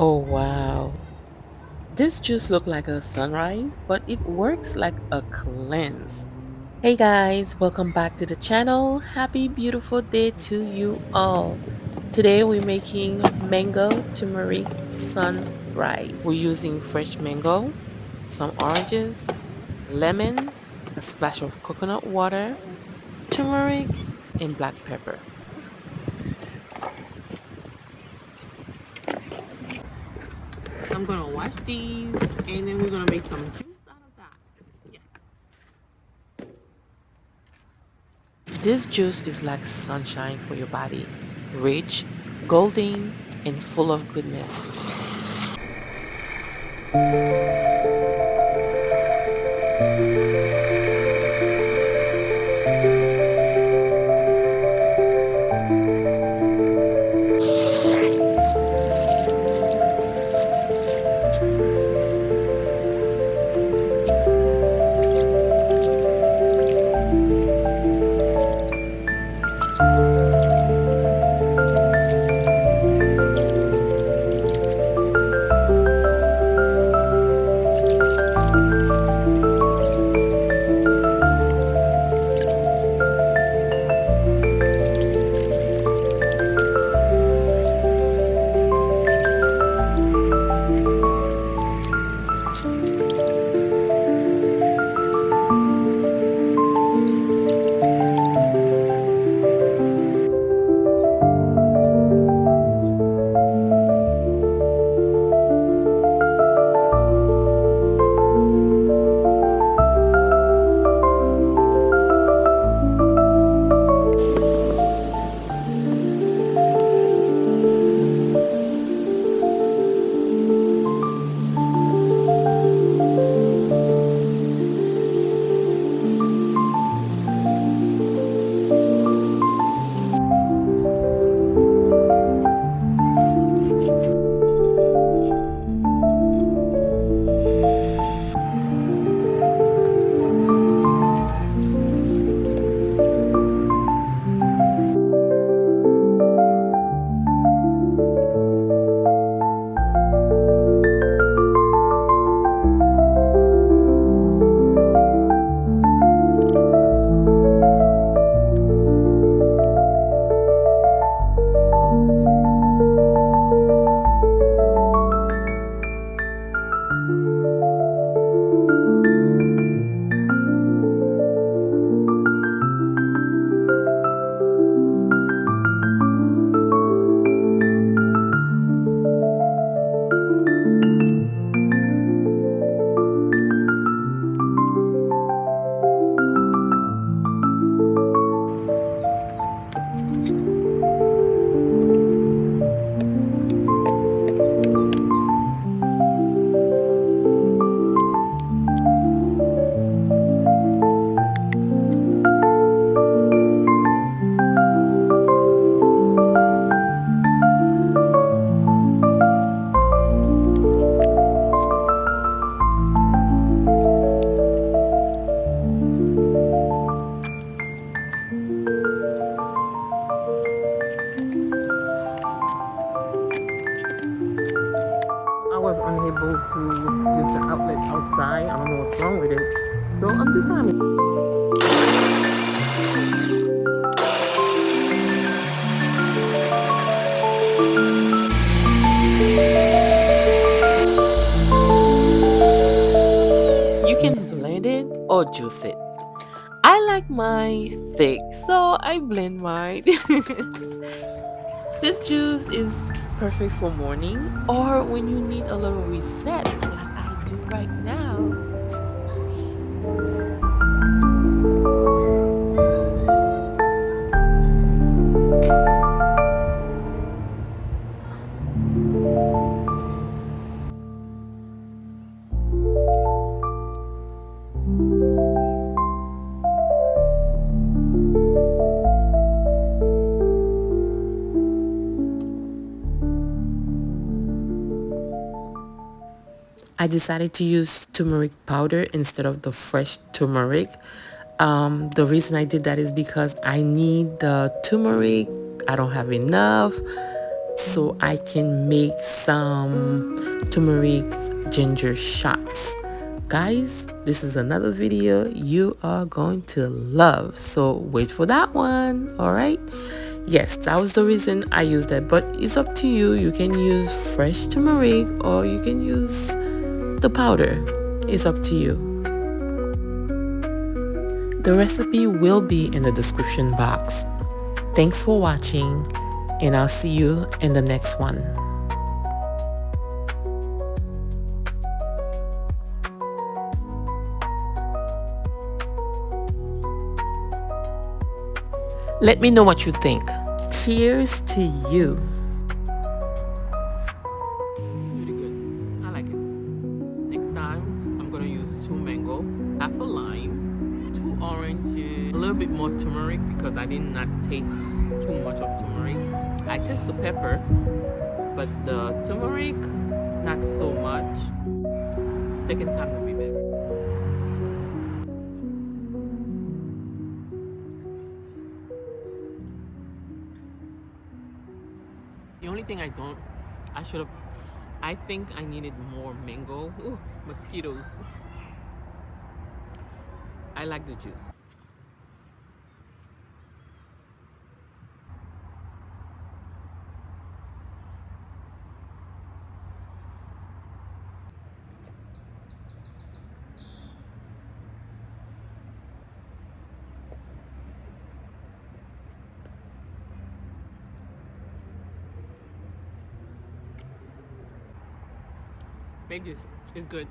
Oh wow. This juice look like a sunrise, but it works like a cleanse. Hey guys, welcome back to the channel. Happy beautiful day to you all. Today we're making mango turmeric sunrise. We're using fresh mango, some oranges, lemon, a splash of coconut water, turmeric, and black pepper. I'm gonna wash these and then we're gonna make some juice out of that. Yes. This juice is like sunshine for your body, rich, golden, and full of goodness. I was unable to use the outlet outside. I don't know what's wrong with it. So I'm just having. You can blend it or juice it. I like mine thick, so I blend mine. This juice is perfect for morning or when you need a little reset, like I do right now. I decided to use turmeric powder instead of the fresh turmeric. The reason I did that is because I need the turmeric. I don't have enough so I can make some turmeric ginger shots. Guys, this is another video you are going to love, so wait for that one. All right, yes, that was the reason I used that, but it's up to you. You can use fresh turmeric or you can use the powder. It's up to you. The recipe will be in the description box. Thanks for watching, and I'll see you in the next one. Let me know what you think. Cheers to you. Really good. I like it. Next time, I'm gonna use 2 mango, half a lime, 2 oranges, a little bit more turmeric because I did not taste too much of turmeric. I taste the pepper, but the turmeric, not so much. Second time will be better. The only thing I think I needed more mango. Ooh, mosquitoes. I like the juice. Big juice is good.